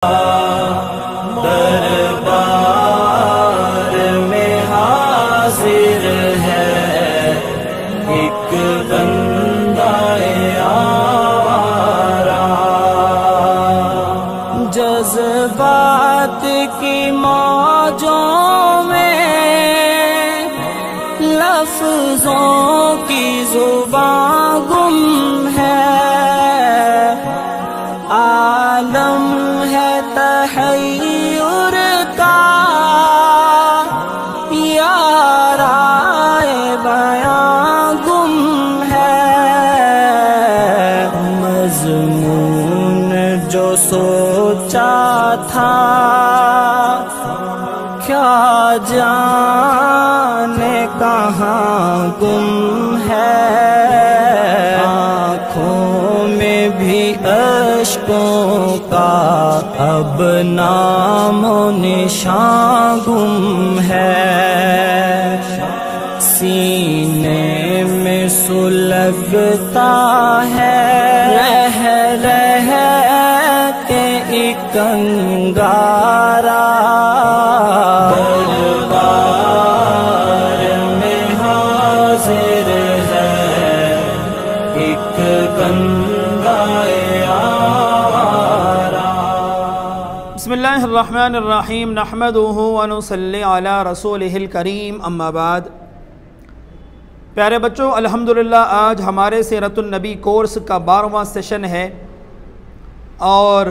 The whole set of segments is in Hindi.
दरबार में हाजिर है एक बंदाए आवारा। जज्बात की मौजों में लफ्जों की जुबान गुम है। आलम है तहय्युर का याराए बयां गुम है। मज़मून जो सोचा था क्या जाने कहाँ गुम है। आँखों में भी अश्कों का अब नामो निशान गुम है। सीने में सुलगता है रह रह के एक अंगारा। दरबार में हाजिर है एक बंदाए आवारा। बिस्मिल्लाहिर्रहमानिर्रहीम नहमदुहु व नुसल्ली अला रसूलिहिल करीम अम्मा बाद। प्यारे बच्चों, अल्हम्दुलिल्लाह आज हमारे सीरतुन नबी कोर्स का 12वां सेशन है और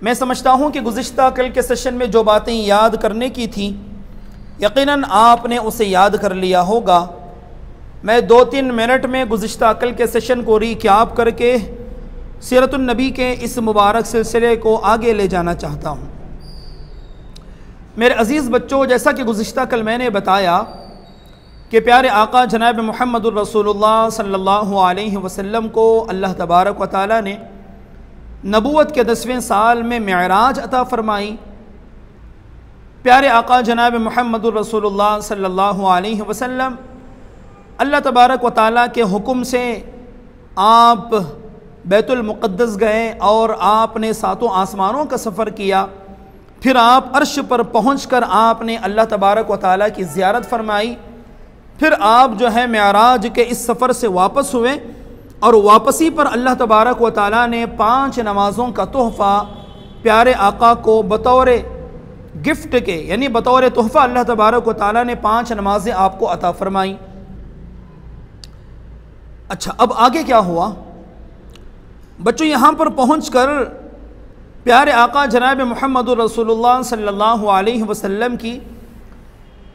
मैं समझता हूँ कि गुज़िश्ता कल के सेशन में जो बातें याद करने की थी यकीनन आपने उसे याद कर लिया होगा। मैं 2-3 मिनट में गुज़िश्ता कल के सेशन को रिकैप करके सीरतुन नबी के इस मुबारक सिलसिले को आगे ले जाना चाहता हूँ। मेरे अज़ीज़ बच्चों, जैसा कि गुज़िश्ता कल मैंने बताया कि प्यारे आका जनाब मुहम्मदुर रसूलुल्लाह सल्लल्लाहु अलैहि वसल्लम को अल्लाह तबारक व तआला ने नबूवत के 10वें साल में मिअराज अता फ़रमाई। प्यारे आका जनाब मुहम्मदुर रसूलुल्लाह सल्लल्लाहु अलैहि वसल्लम अल्लाह तबारक व तआला के हुक्म से आप बैतुल मुक़द्दस गए और आपने 7 आसमानों का सफ़र किया। फिर आप अर्श पर पहुँचकर आपने अल्लाह तबारक व तआला की ज़ियारत फरमाई। फिर आप जो है मिअराज के इस सफ़र से वापस हुए और वापसी पर अल्लाह तबारक व तआला ने 5 नमाज़ों का तोहफ़ा प्यारे आका को बतौर गिफ्ट के यानी बतौर तोहफ़ा अल्लाह तबारक व तआला ने 5 नमाज़ें आपको अता फ़रमाई। अच्छा, अब आगे क्या हुआ बच्चों? यहाँ पर पहुँचकर प्यारे आका जनाब मुहम्मदुर रसूलुल्लाह सल्लल्लाहु अलैहि वसल्लम की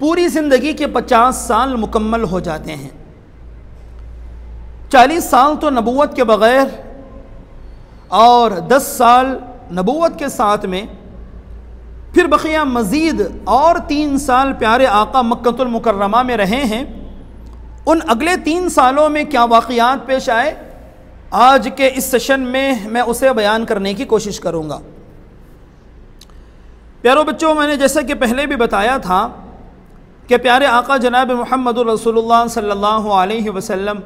पूरी ज़िंदगी के 50 साल मुकम्मल हो जाते हैं। 40 साल तो नबूवत के बग़ैर और 10 साल नबूवत के साथ में, फिर बक़िया मज़ीद और 3 साल प्यारे आका मक्कतुल मुकर्रमा में रहे हैं। उन अगले 3 सालों में क्या वाक़ियात पेश आए, आज के इस सेशन में मैं उसे बयान करने की कोशिश करूँगा। प्यारों बच्चों, मैंने जैसा कि पहले भी बताया था कि प्यारे आका जनाब मुहम्मदुर रसूलुल्लाह सल्लल्लाहु अलैहि वसल्लम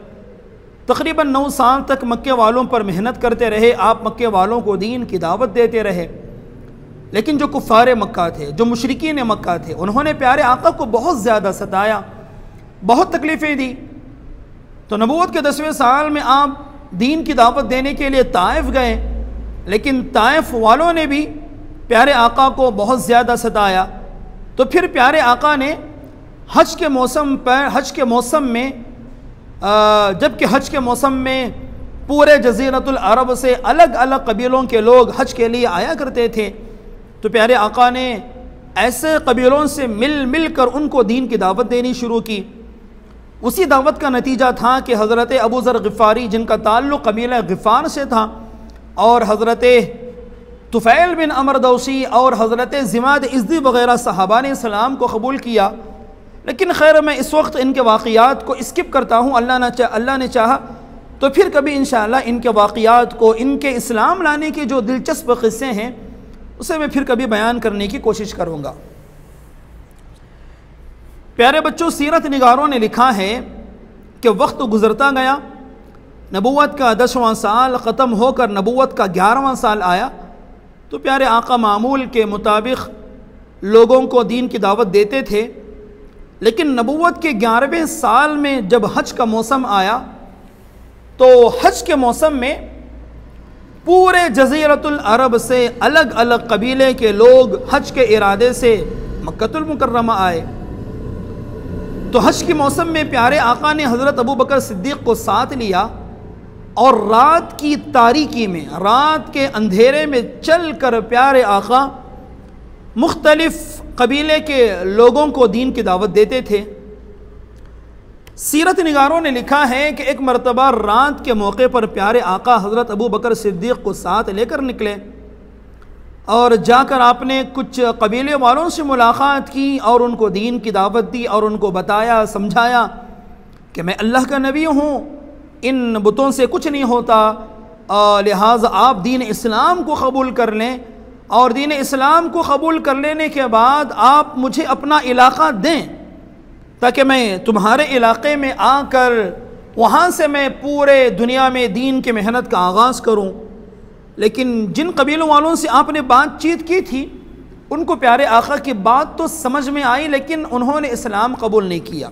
तकरीबन 9 साल तक मक्के वालों पर मेहनत करते रहे। आप मक्के वालों को दीन की दावत देते रहे, लेकिन जो कुफ़ारे मक्का थे, जो मुशरिकीन मक्का थे, उन्होंने प्यारे आका को बहुत ज़्यादा सताया, बहुत तकलीफ़ें दी। तो नबूवत के 10वें साल में आप दीन की दावत देने के लिए ताइफ गए, लेकिन ताइफ वालों ने भी प्यारे आका को बहुत ज़्यादा सताया। तो फिर प्यारे आका ने हज के मौसम में जबकि हज के मौसम में पूरे जज़ीरतुल अरब से अलग अलग कबीलों के लोग हज के लिए आया करते थे, तो प्यारे आका ने ऐसे कबीलों से मिल कर उनको दीन की दावत देनी शुरू की। उसी दावत का नतीजा था कि हज़रत अबू ज़र ग़िफ़ारी, जिनका ताल्लुक़ कबीला ग़िफ़ार से था, और हज़रत तुफ़ैल बिन अमर दौसी और हज़रत ज़िमाद इज़्दी वग़ैरह सहाबा ने इस्लाम को कबूल किया। लेकिन खैर, मैं इस वक्त इनके वाक़ियात को स्किप करता हूँ। अल्लाह ने चाहा तो फिर कभी इंशाअल्लाह इनके वाक़ियात को, इनके इस्लाम लाने के जो दिलचस्प क़िस्से हैं उसे मैं फिर कभी बयान करने की कोशिश करूँगा। प्यारे बच्चों, सीरत निगारों ने लिखा है कि वक्त गुज़रता गया, नबूवत का 10वां साल ख़त्म होकर नबूवत का 11वां साल आया। तो प्यारे आका मामूल के मुताबिक लोगों को दीन की दावत देते थे, लेकिन नबूवत के 11वें साल में जब हज का मौसम आया तो हज के मौसम में पूरे जज़ीरतुल अरब से अलग अलग कबीले के लोग हज के इरादे से मक्कतुल मुकर्रमा आए। तो हज के मौसम में प्यारे आका ने हज़रत अबू बकर सिद्दीक़ को साथ लिया और रात की तारीकी में, रात के अंधेरे में चल कर प्यारे आका मुख्तलिफ़ कबीले के लोगों को दीन की दावत देते थे। सीरत निगारों ने लिखा है कि एक मरतबा रात के मौके पर प्यारे आका हज़रत अबू बकर सिद्दीक़ को साथ लेकर निकले और जाकर आपने कुछ कबीले वालों से मुलाकात की और उनको दीन की दावत दी और उनको बताया, समझाया कि मैं अल्लाह का नबी हूँ, इन बुतों से कुछ नहीं होता, लिहाजा आप दीन इस्लाम को कबूल कर लें और दीन इस्लाम को कबूल कर लेने के बाद आप मुझे अपना इलाक़ा दें ताकि मैं तुम्हारे इलाक़े में आकर वहाँ से मैं पूरे दुनिया में दीन की मेहनत का आगाज़ करूँ। लेकिन जिन कबीलों वालों से आपने बातचीत की थी उनको प्यारे आका की बात तो समझ में आई, लेकिन उन्होंने इस्लाम कबूल नहीं किया।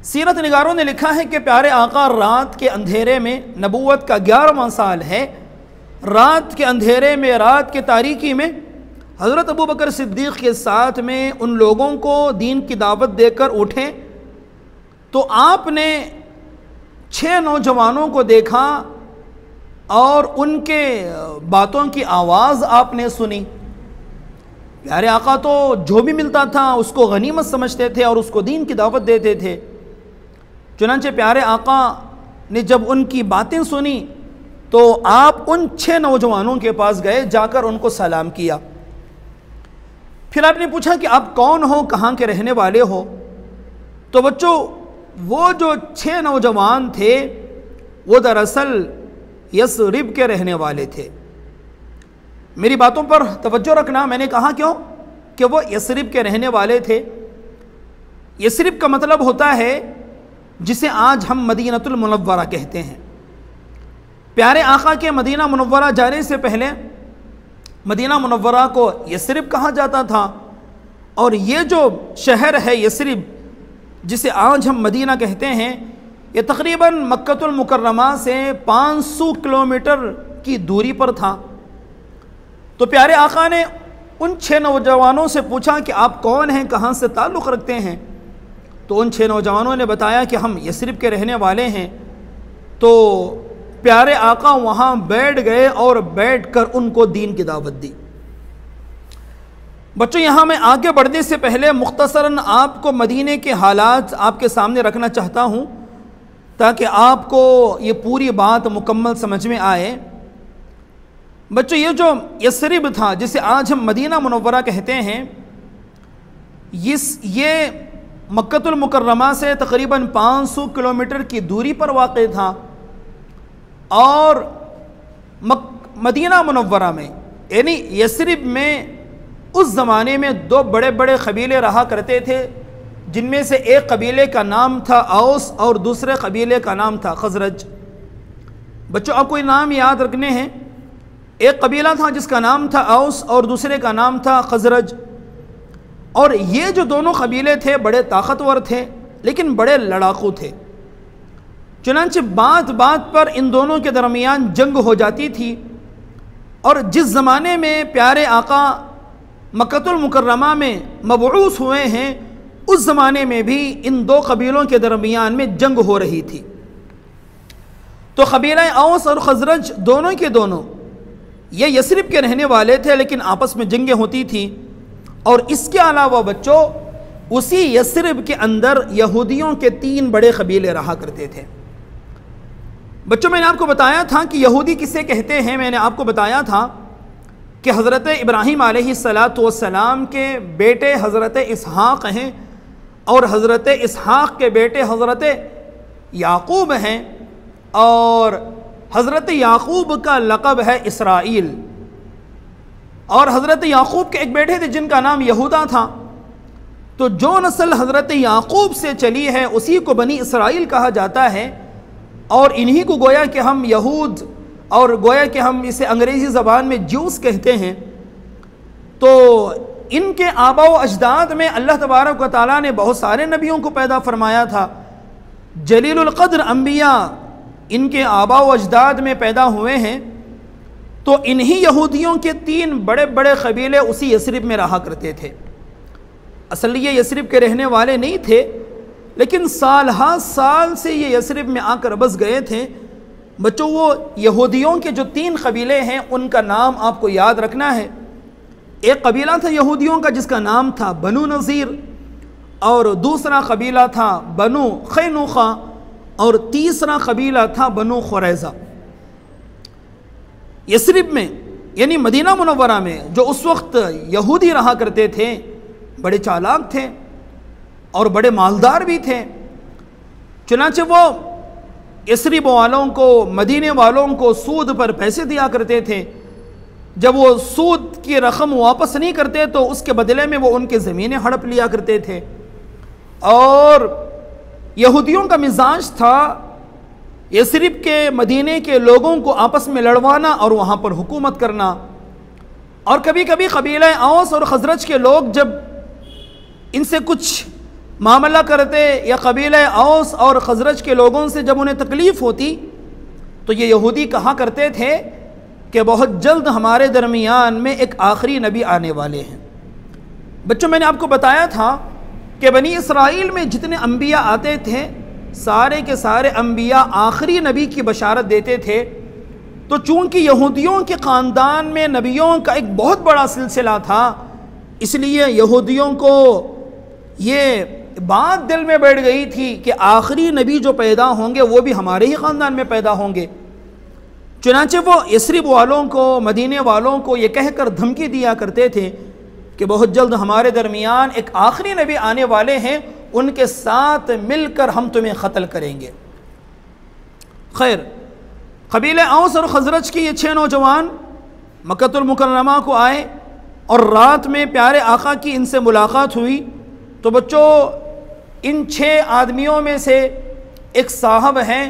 सीरत निगारों ने लिखा है कि प्यारे आका रात के अंधेरे में, नबूवत का 11वां साल है, रात के अंधेरे में, रात के तारीकी में हज़रत अबू बकर सिद्दीक़ के साथ में उन लोगों को दीन की दावत देकर उठे तो आपने 6 नौजवानों को देखा और उनके बातों की आवाज़ आपने सुनी। प्यारे आका तो जो भी मिलता था उसको गनीमत समझते थे और उसको दीन की दावत देते थे। चुनांचे प्यारे आका ने जब उनकी बातें सुनी तो आप उन 6 नौजवानों के पास गए, जाकर उनको सलाम किया। फिर आपने पूछा कि आप कौन हो, कहाँ के रहने वाले हो। तो बच्चों वो जो 6 नौजवान थे वो दरअसल यसरिब के रहने वाले थे। मेरी बातों पर तवज्जो रखना, मैंने कहा क्यों कि वो यसरिब के रहने वाले थे। यसरिब का मतलब होता है जिसे आज हम मदीनतुल मुनव्वरा कहते हैं। प्यारे आका के मदीना मुनव्वरा जाने से पहले मदीना मुनव्वरा को यसरिब कहा जाता था और ये जो शहर है यसरिब जिसे आज हम मदीना कहते हैं, ये तकरीबन मक्कतुल मुकर्रमा से 500 किलोमीटर की दूरी पर था। तो प्यारे आका ने उन 6 नौजवानों से पूछा कि आप कौन हैं, कहाँ से ताल्लुक़ रखते हैं। तो उन 6 नौजवानों ने बताया कि हम यसरिब के रहने वाले हैं। तो प्यारे आका वहाँ बैठ गए और बैठकर उनको दीन की दावत दी। बच्चों यहाँ मैं आगे बढ़ने से पहले मुख्तसरन आपको मदीने के हालात आपके सामने रखना चाहता हूँ ताकि आपको ये पूरी बात मुकम्मल समझ में आए। बच्चों ये जो यसरिब था जिसे आज हम मदीना मुनव्वरा कहते हैं, ये मक्कतुल मुकर्रमा से तकरीबन 500 किलोमीटर की दूरी पर वाक़ था और मदीना मुनव्वरा में यानी यसरिब में उस ज़माने में 2 बड़े बड़े कबीले रहा करते थे, जिनमें से एक कबीले का नाम था औस और दूसरे कबीले का नाम था खजरज। बच्चों आपको ये नाम याद रखने हैं। एक कबीला था जिसका नाम था औस और दूसरे का नाम था खजरज। और ये जो दोनों कबीले थे बड़े ताकतवर थे लेकिन बड़े लड़ाकू थे। चुनांचे बात बात पर इन दोनों के दरमियान जंग हो जाती थी और जिस ज़माने में प्यारे आका मक्कतुल मुकर्रमा में मबऊस हुए हैं उस ज़माने में भी इन 2 कबीलों के दरमियान में जंग हो रही थी। तो कबीला औस और खजरज दोनों के दोनों ये यसरिब के रहने वाले थे लेकिन आपस में जंगें होती थी। और इसके अलावा बच्चों उसी यसरिब के अंदर यहूदियों के 3 बड़े कबीले रहा करते थे। बच्चों मैंने आपको बताया था कि यहूदी किसे कहते हैं। मैंने आपको बताया था कि हज़रत इब्राहीम अलैहिस्सलातु वस्सलाम के बेटे हज़रत इसहाक़ हैं और हज़रत इसहाक़ के बेटे हज़रत याक़ूब हैं और हज़रत याक़ूब का लक़ब है इसराइल। और हज़रत याक़ूब के एक बेटे थे जिनका नाम यहूदा था। तो जो नस्ल हज़रत याक़ूब से चली है उसी को बनी इसराइल कहा जाता है और इन्हीं को गोया कि हम यहूद और गोया कि हम इसे अंग्रेज़ी ज़बान में ज्यूस कहते हैं। तो इनके आबा व अजदाद में अल्लाह तबारक व तआला ने बहुत सारे नबियों को पैदा फरमाया था। जलीलुल क़द्र अंबिया इनके आबा व अजदाद में पैदा हुए हैं। तो इन्हीं यहूदियों के 3 बड़े बड़े कबीले उसी यसरिब में रहा करते थे। असल ये यसरिब के रहने वाले नहीं थे, लेकिन साल हा साल से ये यसरिब में आकर बस गए थे। बच्चों, वो यहूदियों के जो 3 कबीले हैं उनका नाम आपको याद रखना है। एक कबीला था यहूदियों का जिसका नाम था बनु नज़ीर, और दूसरा कबीला था बनु खैनुखा, और तीसरा कबीला था बनु खुरैज़ा। यसरिब में यानी मदीना मुनव्वरा में जो उस वक्त यहूदी रहा करते थे, बड़े चालाक थे और बड़े मालदार भी थे। चुनांचे वो यसरिब वालों को, मदीने वालों को सूद पर पैसे दिया करते थे। जब वो सूद की रकम वापस नहीं करते तो उसके बदले में वो उनके ज़मीनें हड़प लिया करते थे। और यहूदियों का मिजाज था यसरिब के, मदीने के लोगों को आपस में लड़वाना और वहाँ पर हुकूमत करना। और कभी कभी कबीला औस और खजरज के लोग जब इनसे कुछ मामला करते या कबीला औस और खजरज के लोगों से जब उन्हें तकलीफ़ होती तो ये यहूदी कहा करते थे कि बहुत जल्द हमारे दरमियान में एक आखिरी नबी आने वाले हैं। बच्चों, मैंने आपको बताया था कि बनी इसराइल में जितने अंबिया आते थे सारे के सारे अंबिया आखिरी नबी की बशारत देते थे। तो चूँकि यहूदियों के ख़ानदान में नबियों का एक बहुत बड़ा सिलसिला था, इसलिए यहूदियों को ये बात दिल में बैठ गई थी कि आखिरी नबी जो पैदा होंगे वो भी हमारे ही ख़ानदान में पैदा होंगे। चुनांचे वो यसरिब वालों को, मदीने वालों को ये कहकर धमकी दिया करते थे कि बहुत जल्द हमारे दरमियान एक आखिरी नबी आने वाले हैं, उनके साथ मिलकर हम तुम्हें क़त्ल करेंगे। खैर, कबीले औस और खजरज के ये 6 नौजवान मक्कतुल मुकर्रमा को आए और रात में प्यारे आका की इनसे मुलाकात हुई। तो बच्चों, इन 6 आदमियों में से एक साहब हैं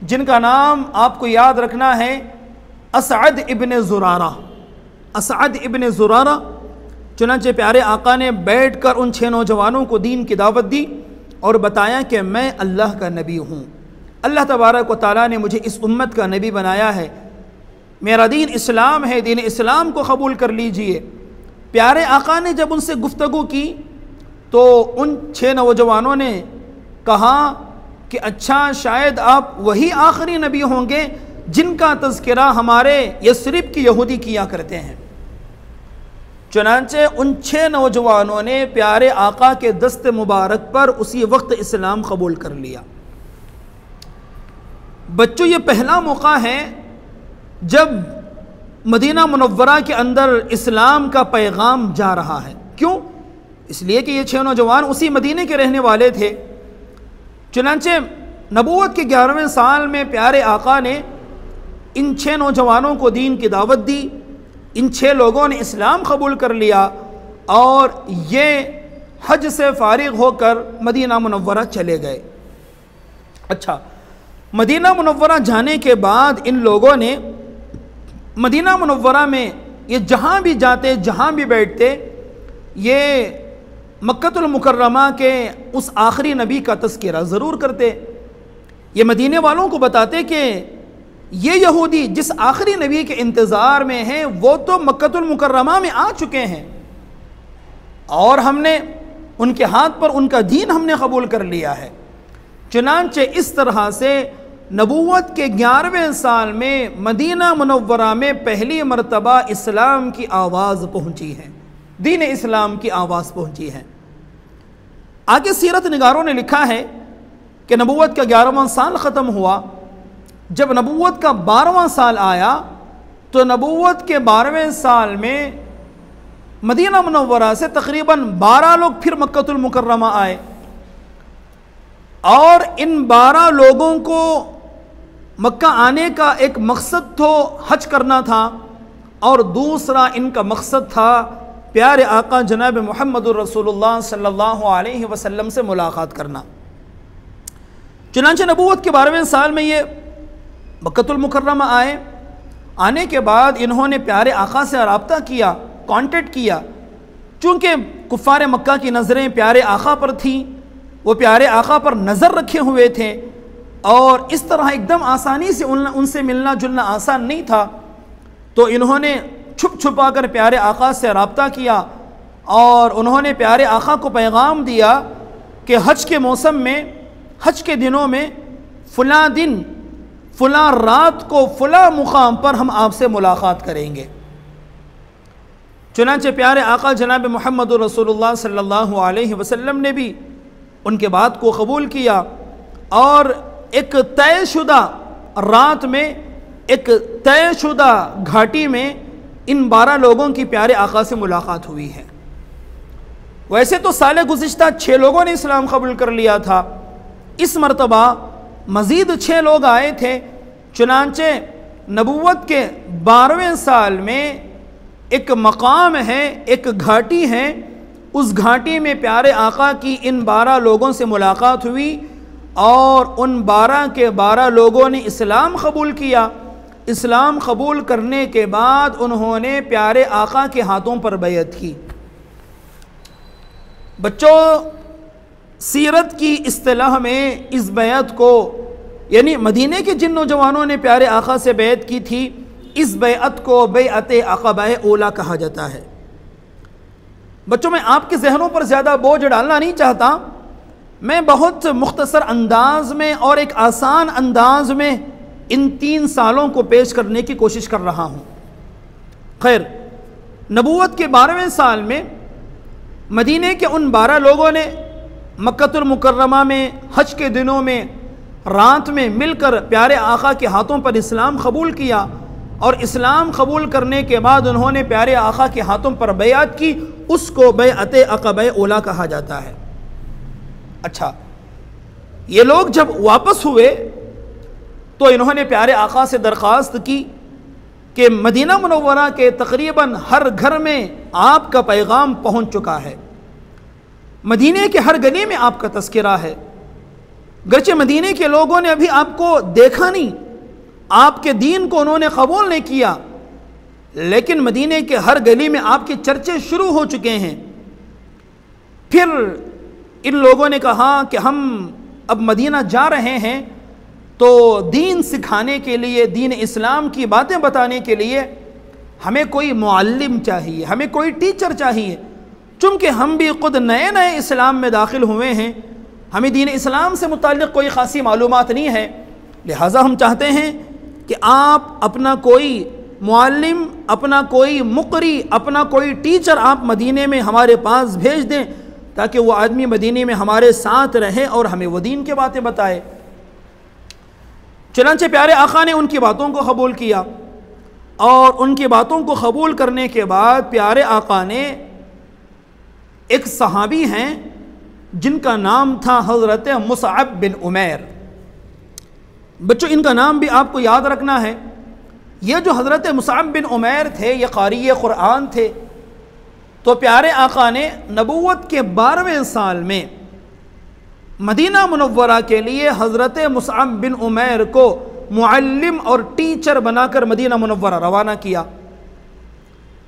जिनका नाम आपको याद रखना है असअद इब्न ज़ुरारा। असअद इब्न ज़ुरारा। चुनांचे प्यारे आका ने बैठकर उन 6 नौजवानों को दीन की दावत दी और बताया कि मैं अल्लाह का नबी हूँ। अल्लाह तबारक व तआला ने मुझे इस उम्मत का नबी बनाया है। मेरा दीन इस्लाम है, दीन इस्लाम को कबूल कर लीजिए। प्यारे आका ने जब उनसे गुफ्तगू की तो उन 6 नौजवानों ने कहा कि अच्छा, शायद आप वही आखिरी नबी होंगे जिनका तज़किरा हमारे यसरिब की यहूदी किया करते हैं। चुनांचे उन 6 नौजवानों ने प्यारे आका के दस्त मुबारक पर उसी वक्त इस्लाम कबूल कर लिया। बच्चों, ये पहला मौका है जब मदीना मुनव्वरा के अंदर इस्लाम का पैगाम जा रहा है। क्यों? इसलिए कि ये 6 नौजवान उसी मदीने के रहने वाले थे। चुनांचे नबूवत के 11वें साल में प्यारे आका ने इन 6 नौजवानों को दीन की दावत दी। इन 6 लोगों ने इस्लाम कबूल कर लिया और ये हज से फारिग होकर मदीना मुनव्वरा चले गए। अच्छा, मदीना मुनव्वरा जाने के बाद इन लोगों ने मदीना मुनव्वरा में ये जहाँ भी जाते, जहाँ भी बैठते, ये मक्कतुल मुकर्रमा के उस आखिरी नबी का तज़किरा ज़रूर करते। ये मदीने वालों को बताते कि ये यहूदी जिस आखिरी नबी के इंतज़ार में हैं वो तो मक्कतुल मुकर्रमा में आ चुके हैं और हमने उनके हाथ पर उनका दीन हमने कबूल कर लिया है। चुनांचे इस तरह से नबूवत के 11वें साल में मदीना मुनव्वरा में पहली मरतबा इस्लाम की आवाज़ पहुँची है, दीन इस्लाम की आवाज़ पहुँची है। आगे सीरत निगारों ने लिखा है कि नबूवत का 11वां साल ख़त्म हुआ। जब नबूवत का 12वां साल आया तो नबूवत के 12वें साल में मदीना मुनव्वरा से तकरीबन 12 लोग फिर मक्कतुल मुकर्रमा आए और इन 12 लोगों को मक्का आने का एक मकसद तो हज करना था और दूसरा इनका मकसद था प्यारे आका जनाब मुहम्मदुर रसूलुल्लाह सल्लल्लाहु अलैहि वसल्लम से मुलाकात करना। चुनांचे नबूवत के 12वें साल में ये मक्कतुल मुकर्रमा आए आने के बाद इन्होंने प्यारे आका से रब्ता किया, कांटेक्ट किया। चूँकि कुफ़ार मक्का की नज़रें प्यारे आका पर थी, वो प्यारे आका पर नज़र रखे हुए थे और इस तरह एकदम आसानी से उनसे मिलना जुलना आसान नहीं था। तो इन्होंने छुप छुपा कर प्यारे आका से रब्ता किया और उन्होंने प्यारे आका को पैगाम दिया कि हज के मौसम में, हज के दिनों में फ़लाँ दिन फ़लाँ रात को फ़लाँ मुकाम पर हम आपसे मुलाकात करेंगे। चुनांचे प्यारे आका जनाब मोहम्मद रसूलुल्लाह सल्लल्लाहु अलैहि वसल्लम ने भी उनके बात को कबूल किया और एक तयशुदा रात में, एक तयशुदा घाटी में इन 12 लोगों की प्यारे आका से मुलाकात हुई है। वैसे तो साल गुज़िश्ता 6 लोगों ने इस्लाम कबूल कर लिया था, इस मरतबा मज़ीद 6 लोग आए थे। चुनांचे नबूवत के 12वें साल में एक मकाम है, एक घाटी है, उस घाटी में प्यारे आका की इन 12 लोगों से मुलाकात हुई और उन 12 के 12 लोगों ने इस्लाम कबूल किया। इस्लाम कबूल करने के बाद उन्होंने प्यारे आका के हाथों पर बैअत की। बच्चों, सीरत की इस्तिलाह में इस बैअत को, यानी मदीने के जिन नौजवानों ने प्यारे आका से बैअत की थी, इस बैअत को बैअत अक़बा ओला कहा जाता है। बच्चों, मैं आपके जहनों पर ज़्यादा बोझ डालना नहीं चाहता, मैं बहुत मुख्तसर अंदाज में और एक आसान अंदाज में इन 3 सालों को पेश करने की कोशिश कर रहा हूँ। खैर, नबूवत के 12वें साल में मदीने के उन 12 लोगों ने मक्कतुल मुकर्रमा में हज के दिनों में रात में मिलकर प्यारे आका के हाथों पर इस्लाम कबूल किया और इस्लाम कबूल करने के बाद उन्होंने प्यारे आका के हाथों पर बैअत की। उसको बैअत अक़बा ओला कहा जाता है। अच्छा, ये लोग जब वापस हुए तो इन्होंने प्यारे आका से दरख्वास्त की कि मदीना मुनव्वरा के तकरीबन हर घर में आपका पैगाम पहुंच चुका है, मदीने के हर गली में आपका तज़किरा है। गर्चे मदीने के लोगों ने अभी आपको देखा नहीं, आपके दीन को उन्होंने कबूल नहीं किया, लेकिन मदीने के हर गली में आपके चर्चे शुरू हो चुके हैं। फिर इन लोगों ने कहा कि हम अब मदीना जा रहे हैं तो दीन सिखाने के लिए, दीन इस्लाम की बातें बताने के लिए हमें कोई मुअल्लिम चाहिए, हमें कोई टीचर चाहिए। चूँकि हम भी खुद नए नए इस्लाम में दाखिल हुए हैं, हमें दीन इस्लाम से मुताल्लिक़ कोई ख़ासी मालूमात नहीं है, लिहाजा हम चाहते हैं कि आप अपना कोई मुअल्लिम, अपना कोई मुक़री, अपना कोई टीचर आप मदीने में हमारे पास भेज दें ताकि वो आदमी मदीने में हमारे साथ रहे और हमें वो दीन की बातें बताए। चुनांचे प्यारे आका ने उनकी बातों को कबूल किया और उनकी बातों को कबूल करने के बाद प्यारे आका ने, एक सहाबी हैं जिनका नाम था हज़रत मुसअब बिन उमैर। बच्चों, इनका नाम भी आपको याद रखना है। ये जो हज़रत मुसअब बिन उमैर थे, ये क़ारी क़ुरआन थे। तो प्यारे आका ने नबूवत के 12वें साल में मदीना मुनव्वरा के लिए हज़रत मुसअब बिन उमैर को मुअल्लिम और टीचर बनाकर मदीना मुनव्वरा रवाना किया।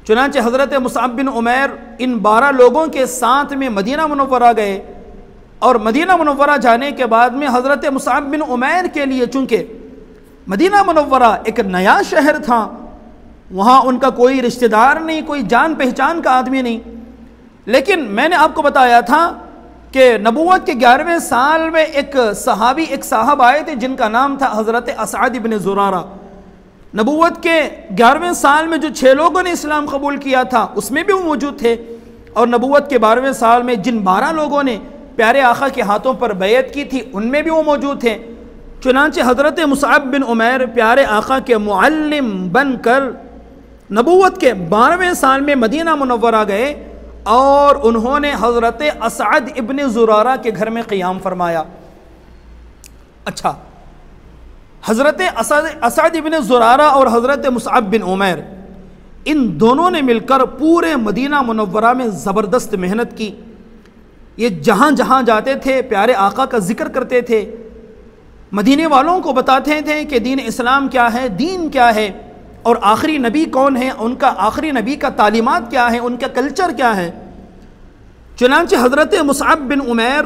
चुनांचे हज़रत मुसअब बिन उमैर इन 12 लोगों के साथ में मदीना मुनव्वरा गए और मदीना मुनव्वरा जाने के बाद में हज़रत मुसअब बिन उमैर के लिए, चूँकि मदीना मुनव्वरा एक नया शहर था, वहाँ उनका कोई रिश्तेदार नहीं, कोई जान पहचान का आदमी नहीं, लेकिन मैंने आपको बताया था कि नबूवत के 11वें साल में एक सहाबी, एक साहब आए थे जिनका नाम था हज़रत असअद इब्न ज़ुरारा। नबूवत के 11वें साल में जो 6 लोगों ने इस्लाम कबूल किया था उसमें भी वो मौजूद थे और नबूवत के 12वें साल में जिन 12 लोगों ने प्यारे आका के हाथों पर बैअत की थी उनमें भी वो मौजूद थे। चुनांचे हज़रत मुसअब बिन उमैर प्यारे आका के मुअल्लिम बनकर नबूवत के 12वें साल में मदीना मुनव्वरा गए और उन्होंने हज़रत असअद इब्न ज़ुरारा के घर में क़ियाम फरमाया। अच्छा, हज़रत असअद इब्न ज़ुरारा और हज़रत मुसअब बिन उमैर, इन दोनों ने मिलकर पूरे मदीना मुनव्वरा में ज़बरदस्त मेहनत की। ये जहाँ जहाँ जाते थे प्यारे आका का ज़िक्र करते थे, मदीने वालों को बताते थे कि दीन इस्लाम क्या है, दीन क्या है। और आखिरी नबी कौन है, उनका आखिरी नबी का तालीमात क्या है, उनका कल्चर क्या है। चुनांचे हज़रत मुसअब बिन उमैर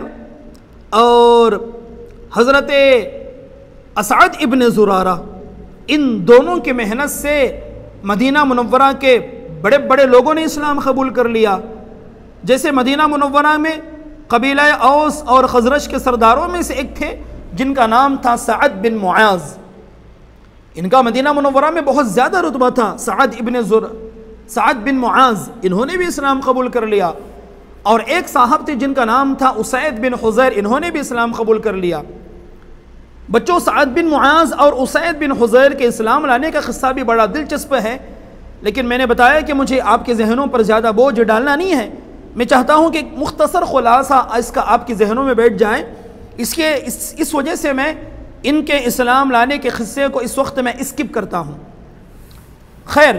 और हज़रत असअद इब्न ज़ुरारा, इन दोनों की मेहनत से मदीना मुनव्वरा के बड़े बड़े लोगों ने इस्लाम कबूल कर लिया। जैसे मदीना मुनव्वरा में कबीला औस और खजरज के सरदारों में से एक थे जिनका नाम था सअद बिन मुआज़। इनका मदीना मुनव्वरा में बहुत ज़्यादा रुतबा था। सअद बिन मुआज़, इन्होंने भी इस्लाम कबूल कर लिया। और एक साहब थे जिनका नाम था उसैद बिन हुज़ैर, इन्होंने भी इस्लाम कबूल कर लिया। बच्चों, सअद बिन मुआज़ और उसैद बिन हुज़ैर के इस्लाम लाने का क़िस्सा भी बड़ा दिलचस्प है, लेकिन मैंने बताया कि मुझे आपके जहनों पर ज़्यादा बोझ डालना नहीं है। मैं चाहता हूँ कि मुख्तसर खुलासा इसका आपके जहनों में बैठ जाए। इस वजह से मैं इनके इस्लाम लाने के क़िस्से को इस वक्त मैं स्किप करता हूँ। खैर,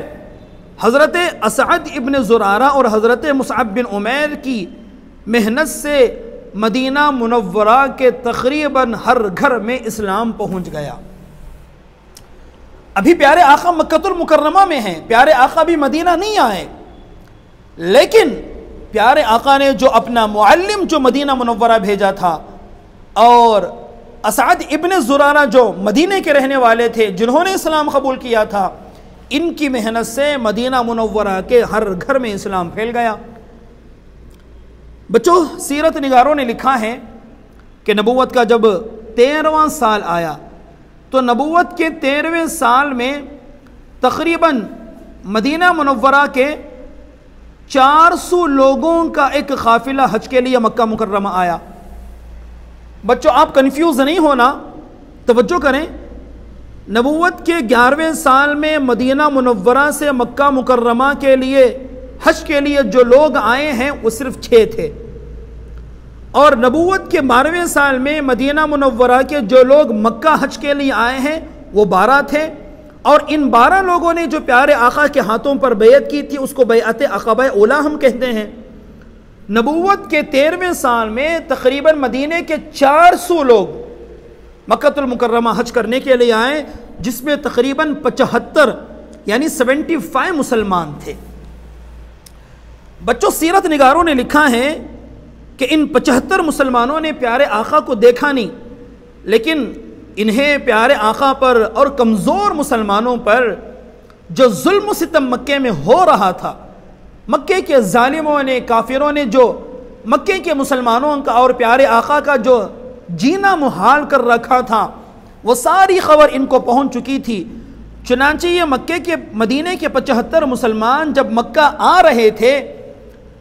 हज़रत असअद इब्न ज़ुरारा और हज़रत मुसअब बिन उमैर की मेहनत से मदीना मुनव्वरा के तकरीबन हर घर में इस्लाम पहुँच गया। अभी प्यारे आका मक्कतुल मुकर्रमा में हैं, प्यारे आका भी मदीना नहीं आए, लेकिन प्यारे आका ने जो अपना मुअल्लिम जो मदीना मुनव्वरा भेजा था और असअद इब्न ज़ुरारा जो मदीने के रहने वाले थे जिन्होंने इस्लाम कबूल किया था, इनकी मेहनत से मदीना मुनव्वरा के हर घर में इस्लाम फैल गया। बच्चों, सीरत निगारों ने लिखा है कि नबूवत का जब 13वां साल आया तो नबूवत के 13वें साल में तकरीबन मदीना मुनव्वरा के 400 लोगों का एक काफिला हज के लिए मक्का मुकर्रमा आया। बच्चों, आप कंफ्यूज नहीं होना, तवज्जो करें। नबूवत के 11वें साल में मदीना मुनव्वरा से मक्का मुकर्रमा के लिए हज के लिए जो लोग आए हैं वो सिर्फ 6 थे, और नबूवत के 12वें साल में मदीना मुनव्वरा के जो लोग मक्का हज के लिए आए हैं वो 12 थे। और इन 12 लोगों ने जो प्यारे आका के हाथों पर बैत की थी उसको बैअत अक़बा उला हम कहते हैं। नबूवत के 13वें साल में तकरीबन मदीने के 400 लोग मक्कतुल मुकर्रमा हज करने के लिए आए, जिसमें तकरीबन 75 यानी 75 मुसलमान थे। बच्चों, सीरत निगारों ने लिखा है कि इन 75 मुसलमानों ने प्यारे आका को देखा नहीं, लेकिन इन्हें प्यारे आका पर और कमज़ोर मुसलमानों पर जो जुल्म सितम मक्के में हो रहा था, मक्के के जालिमों ने, काफिरों ने जो मक्के के मुसलमानों का और प्यारे आका का जो जीना मुहाल कर रखा था, वो सारी खबर इनको पहुंच चुकी थी। चुनांचे ये मक्के के मदीने के 75 मुसलमान जब मक्का आ रहे थे,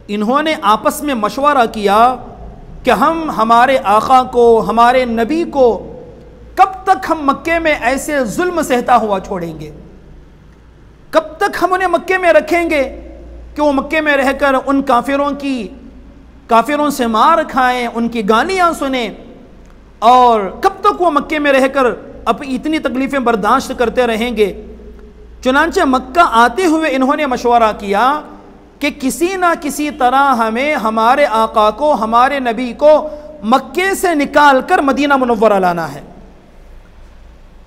इन्होंने आपस में मशवरा किया कि हम हमारे आका को, हमारे नबी को कब तक हम मक्के में ऐसे जुल्म सहता हुआ छोड़ेंगे, कब तक हम उन्हें मक्के में रखेंगे कि वो मक्के में रहकर उन काफिरों से मार खाएं, उनकी गालियां सुने, और कब तक वो मक्के में रहकर अब इतनी तकलीफ़ें बर्दाश्त करते रहेंगे। चुनांचे मक्का आते हुए इन्होंने मशवरा किया कि किसी ना किसी तरह हमें हमारे आका को, हमारे नबी को मक्के से निकाल कर मदीना मुनव्वरा लाना है।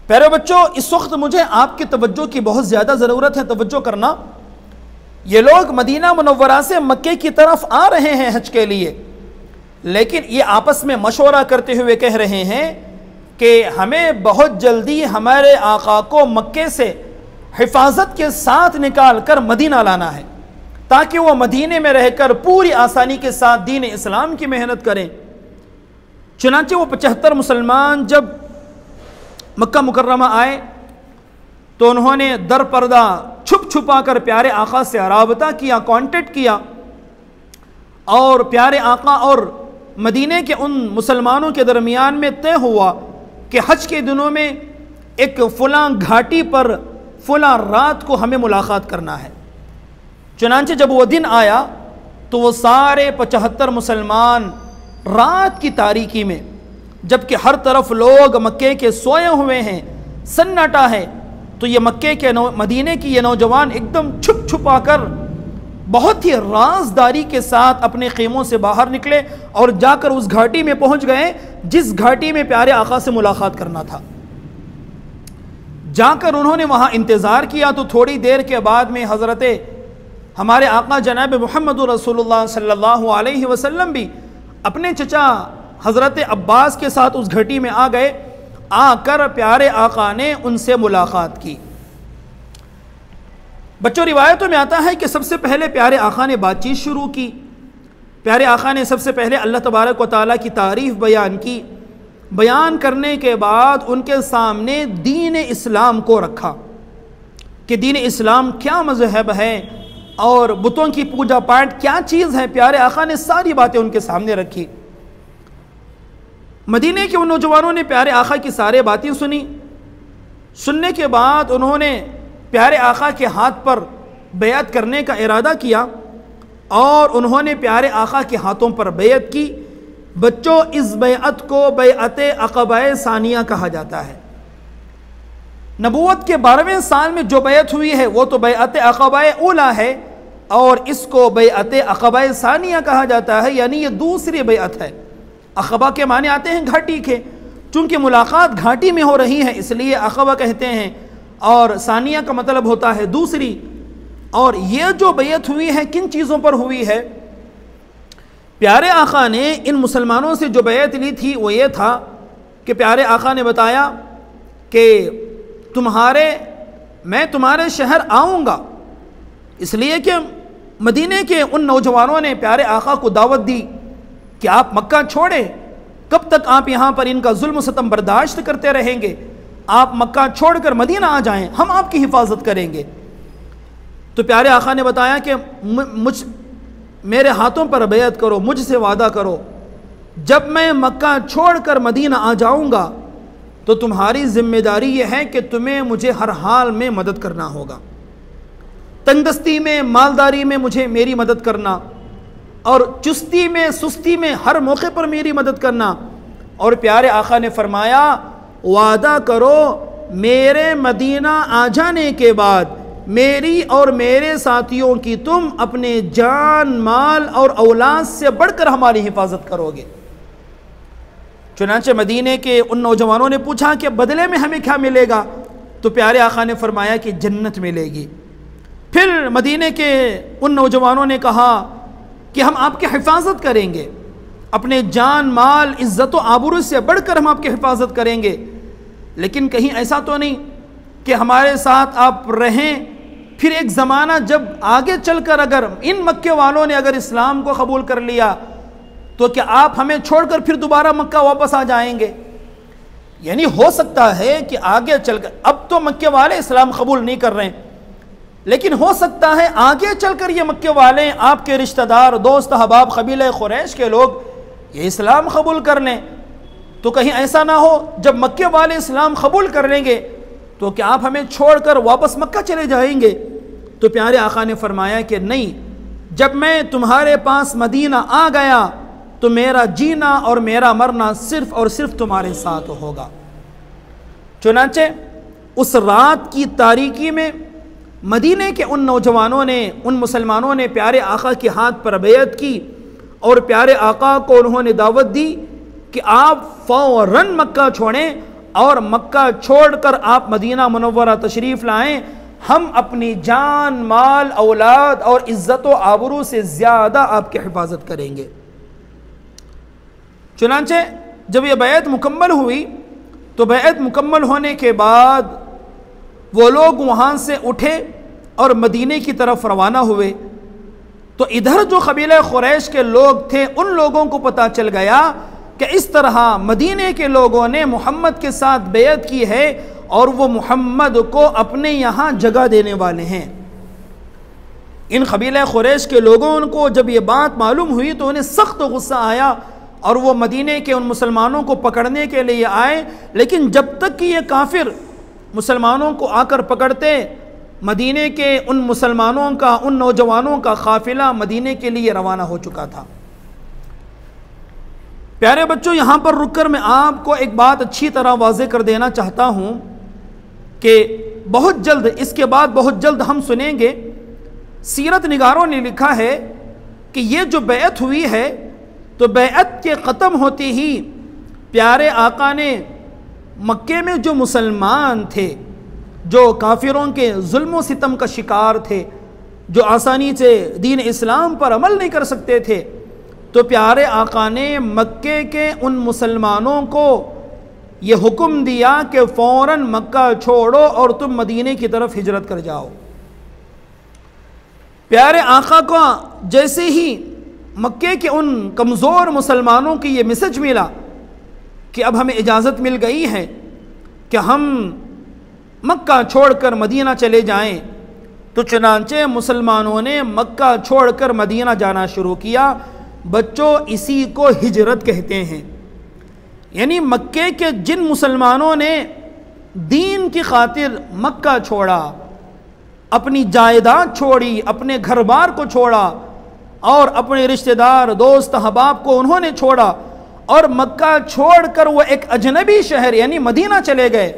प्यारे बच्चों, इस वक्त मुझे आपकी तवज्जो की बहुत ज़्यादा ज़रूरत है, तवज्जो करना। ये लोग मदीना मुनव्वरा से मक्के की तरफ आ रहे हैं हज के लिए, लेकिन ये आपस में मशवरा करते हुए कह रहे हैं कि हमें बहुत जल्दी हमारे आका को मक्के से हिफाजत के साथ निकाल कर मदीना लाना है, ताकि वो मदीने में रहकर पूरी आसानी के साथ दीन इस्लाम की मेहनत करें। चुनांचे वो 75 मुसलमान जब मक्का मुकर्रमा आए तो उन्होंने दर पर्दा छुप छुपा कर प्यारे आका से राबता किया, कांटेक्ट किया, और प्यारे आका और मदीने के उन मुसलमानों के दरमियान में तय हुआ कि हज के दिनों में एक फ़लाँ घाटी पर फ़लाँ रात को हमें मुलाकात करना है। चुनांचे जब वो दिन आया तो वो सारे 75 मुसलमान रात की तारीकी में, जबकि हर तरफ लोग मक्के के सोए हुए हैं, सन्नाटा है, तो ये मक्के के मदीने की ये नौजवान एकदम छुप छुपा कर बहुत ही राजदारी के साथ अपने खेमों से बाहर निकले और जाकर उस घाटी में पहुंच गए जिस घाटी में प्यारे आका से मुलाकात करना था। जाकर उन्होंने वहाँ इंतज़ार किया तो थोड़ी देर के बाद में हज़रत हमारे आका जनाब मोहम्मद रसूलुल्लाह सल्लल्लाहु अलैहि वसल्लम भी अपने चचा हज़रत अब्बास के साथ उस घटी में आ गए। आकर प्यारे आका ने उनसे मुलाकात की। बच्चों, रिवायतों में आता है कि सबसे पहले प्यारे आका ने बातचीत शुरू की। प्यारे आका ने सबसे पहले अल्लाह तबारक व तआला की तारीफ़ बयान की। बयान करने के बाद उनके सामने दीन इस्लाम को रखा कि दीन इस्लाम क्या मज़हब है और बुतों की पूजा पाठ क्या चीज़ है। प्यारे आका ने सारी बातें उनके सामने रखी। मदीने के उन नौजवानों ने प्यारे आका की सारी बातें सुनी। सुनने के बाद उन्होंने प्यारे आका के हाथ पर बैअत करने का इरादा किया और उन्होंने प्यारे आका के हाथों पर बैअत की। बच्चों, इस बैअत को बैअत अक़बाए सानिया कहा जाता है। नबूवत के 12वें साल में जो बैअत हुई है वो तो बैअत अक़बाए ऊला है और इसको बैअत अक़बाए सानिया कहा जाता है, यानी ये दूसरी बैअत है। अक़बा के माने आते हैं घाटी के, चूँकि मुलाकात घाटी में हो रही है इसलिए अक़बा कहते हैं, और सानिया का मतलब होता है दूसरी। और ये जो बैअत हुई है किन चीज़ों पर हुई है? प्यारे आका ने इन मुसलमानों से जो बैअत ली थी वो ये था कि प्यारे आका ने बताया कि मैं तुम्हारे शहर आऊँगा, इसलिए कि मदीने के उन नौजवानों ने प्यारे आका को दावत दी कि आप मक्का छोड़ें, कब तक आप यहाँ पर इनका जुल्म सतम बर्दाश्त करते रहेंगे? आप मक्का छोड़कर मदीना आ जाएं, हम आपकी हिफाजत करेंगे। तो प्यारे आका ने बताया कि मेरे हाथों पर बैअत करो, मुझसे वादा करो, जब मैं मक्का छोड़कर मदीना आ जाऊँगा तो तुम्हारी जिम्मेदारी यह है कि तुम्हें मुझे हर हाल में मदद करना होगा। तंगदस्ती में, मालदारी में मुझे मेरी मदद करना, और चुस्ती में, सुस्ती में हर मौके पर मेरी मदद करना। और प्यारे आका ने फरमाया, वादा करो मेरे मदीना आ जाने के बाद मेरी और मेरे साथियों की तुम अपने जान, माल और औलाद से बढ़कर हमारी हिफाजत करोगे। चुनांचे मदीने के उन नौजवानों ने पूछा कि बदले में हमें क्या मिलेगा? तो प्यारे आका ने फरमाया कि जन्नत मिलेगी। फिर मदीने के उन नौजवानों ने कहा कि हम आपकी हिफाजत करेंगे, अपने जान, माल, इज़्ज़त व आबरू से बढ़कर हम आपकी हिफाजत करेंगे, लेकिन कहीं ऐसा तो नहीं कि हमारे साथ आप रहें, फिर एक ज़माना जब आगे चलकर अगर इन मक्के वालों ने अगर इस्लाम को कबूल कर लिया तो क्या आप हमें छोड़कर फिर दोबारा मक्का वापस आ जाएंगे? यानी हो सकता है कि आगे चलकर, अब तो मक्के वाले इस्लाम कबूल नहीं कर रहे हैं, लेकिन हो सकता है आगे चलकर ये मक्के वाले, आपके रिश्तेदार, दोस्त, अहबाब, कबीले कुरैश के लोग ये इस्लाम कबूल कर लें। तो कहीं ऐसा ना हो जब मक्के वाले इस्लाम कबूल कर लेंगे तो क्या आप हमें छोड़कर वापस मक्का चले जाएंगे? तो प्यारे आका ने फरमाया कि नहीं, जब मैं तुम्हारे पास मदीना आ गया तो मेरा जीना और मेरा मरना सिर्फ और सिर्फ तुम्हारे साथ होगा। चुनांचे उस रात की तारीकी में मदीने के उन नौजवानों ने, उन मुसलमानों ने प्यारे आका के हाथ पर बैअत की और प्यारे आका को उन्होंने दावत दी कि आप फ़ौरन मक्का छोड़ें और मक्का छोड़कर आप मदीना मुनव्वरा तशरीफ़ लाएं। हम अपनी जान, माल, औलाद और इज़्ज़त व आबरू से ज़्यादा आपकी हिफाजत करेंगे। चुनांचे जब यह बैअत मुकम्मल हुई तो बैअत मुकम्मल होने के बाद वो लोग वहाँ से उठे और मदीने की तरफ रवाना हुए। तो इधर जो कबीला कुरैश के लोग थे उन लोगों को पता चल गया कि इस तरह मदीने के लोगों ने मोहम्मद के साथ बैअत की है और वो मोहम्मद को अपने यहाँ जगह देने वाले हैं। इन कबीला कुरैश के लोगों को जब ये बात मालूम हुई तो उन्हें सख्त गुस्सा आया और वो मदीने के उन मुसलमानों को पकड़ने के लिए आए, लेकिन जब तक कि ये काफिर मुसलमानों को आकर पकड़ते, मदीने के उन मुसलमानों का, उन नौजवानों का काफिला मदीने के लिए रवाना हो चुका था। प्यारे बच्चों, यहाँ पर रुककर मैं आपको एक बात अच्छी तरह वाज़ेह कर देना चाहता हूँ कि बहुत जल्द, इसके बाद बहुत जल्द हम सुनेंगे, सीरत निगारों ने लिखा है कि ये जो बैअत हुई है तो बैअत के ख़त्म होते ही प्यारे आका ने मक्के में जो मुसलमान थे जो काफिरों के जुल्म सितम का शिकार थे, जो आसानी से दीन इस्लाम पर अमल नहीं कर सकते थे, तो प्यारे आका ने मक्के के उन मुसलमानों को ये हुक्म दिया कि फ़ौरन मक्का छोड़ो और तुम मदीने की तरफ हिजरत कर जाओ। प्यारे आका को जैसे ही मक्के के उन कमज़ोर मुसलमानों की ये मैसेज मिला कि अब हमें इजाज़त मिल गई है कि हम मक्का छोड़कर मदीना चले जाएं, तो चुनांचे मुसलमानों ने मक्का छोड़कर मदीना जाना शुरू किया। बच्चों, इसी को हिजरत कहते हैं। यानी मक्के के जिन मुसलमानों ने दीन की खातिर मक्का छोड़ा, अपनी जायदाद छोड़ी, अपने घर बार को छोड़ा और अपने रिश्तेदार दोस्त अहबाब को उन्होंने छोड़ा और मक्का छोड़कर वो एक अजनबी शहर यानी मदीना चले गए।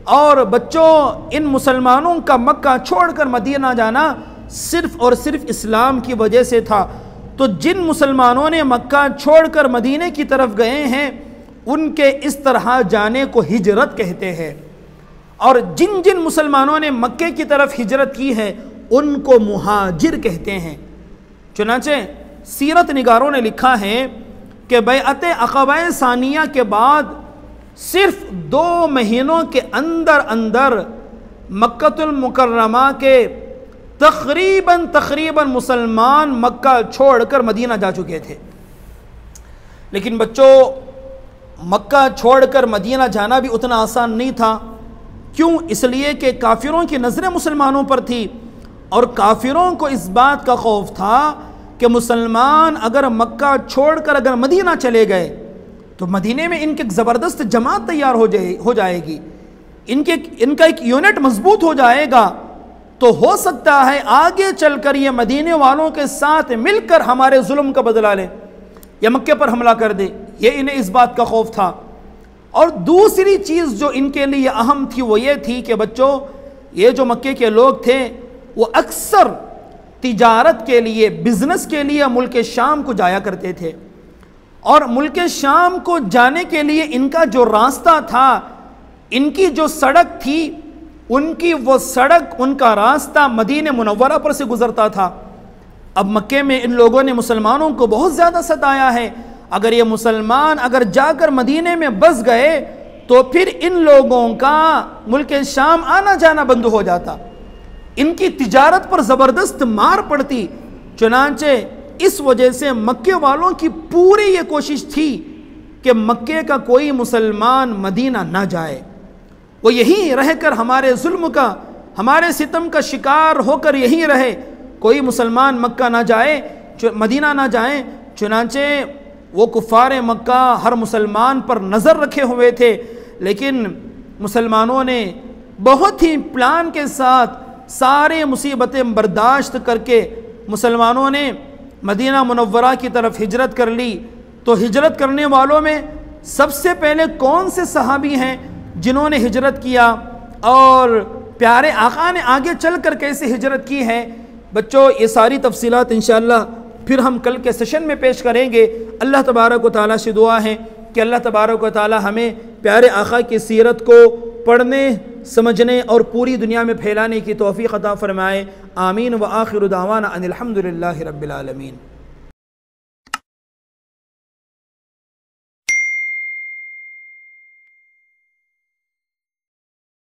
और बच्चों, इन मुसलमानों का मक्का छोड़कर मदीना जाना सिर्फ़ और सिर्फ इस्लाम की वजह से था। तो जिन मुसलमानों ने मक्का छोड़कर मदीने की तरफ गए हैं, उनके इस तरह जाने को हिजरत कहते हैं। और जिन जिन मुसलमानों ने मक्के की तरफ हिजरत की है, उनको मुहाजिर कहते हैं। चुनांचे सीरत निगारों ने लिखा है कि बैअत अक़बा सानिया के बाद सिर्फ 2 महीनों के अंदर अंदर मक्कतुल मुकर्रमा के तकरीबन मुसलमान मक्का छोड़कर मदीना जा चुके थे। लेकिन बच्चों, मक्का छोड़कर मदीना जाना भी उतना आसान नहीं था। क्यों? इसलिए कि काफिरों की नज़रें मुसलमानों पर थी और काफिरों को इस बात का खौफ था कि मुसलमान अगर मक्का छोड़कर अगर मदीना चले गए तो मदीने में इनकी ज़बरदस्त जमात तैयार हो जाएगी, इनका एक यूनिट मजबूत हो जाएगा। तो हो सकता है आगे चलकर ये मदीने वालों के साथ मिलकर हमारे जुल्म का बदला ले या मक्के पर हमला कर दे। ये इन्हें इस बात का खौफ था। और दूसरी चीज़ जो इनके लिए अहम थी वो ये थी कि बच्चों, ये जो मक्के के लोग थे वो अक्सर तिजारत के लिए, बिजनेस के लिए मुल्क शाम को जाया करते थे। और मुल्क शाम को जाने के लिए इनका जो रास्ता था, इनकी जो सड़क थी, उनकी वो सड़क, उनका रास्ता मदीने मुनव्वरा पर से गुजरता था। अब मक्के में इन लोगों ने मुसलमानों को बहुत ज़्यादा सताया है। अगर ये मुसलमान अगर जाकर मदीने में बस गए तो फिर इन लोगों का मुल्क शाम आना जाना बंद हो जाता, इनकी तिजारत पर ज़बरदस्त मार पड़ती। चुनांचे इस वजह से मक्के वालों की पूरी ये कोशिश थी कि मक्के का कोई मुसलमान मदीना ना जाए, वो यहीं रहकर हमारे जुल्म का, हमारे सितम का शिकार होकर यहीं रहे, कोई मुसलमान मक्का ना जाए, मदीना ना जाए। चुनांचे वो कुफ़ार मक्का हर मुसलमान पर नज़र रखे हुए थे, लेकिन मुसलमानों ने बहुत ही प्लान के साथ सारे मुसीबतें बर्दाश्त करके मुसलमानों ने मदीना मुनव्वरा की तरफ हिजरत कर ली। तो हिजरत करने वालों में सबसे पहले कौन से सहाबी हैं जिन्होंने हिजरत किया और प्यारे आका ने आगे चल कर कैसे हिजरत की है? बच्चों, ये सारी तफसीलात इंशाअल्लाह फिर हम कल के सेशन में पेश करेंगे। अल्लाह तबारक व तआला से दुआ है कि अल्लाह तबारक व तआला हमें प्यारे आका की सीरत को पढ़ने, समझने और पूरी दुनिया में फैलाने की तौफीक अता फरमाए। आमीन व आखिर दावाना अनिल हम्दुलिल्लाहि रब्बिल आलमीन।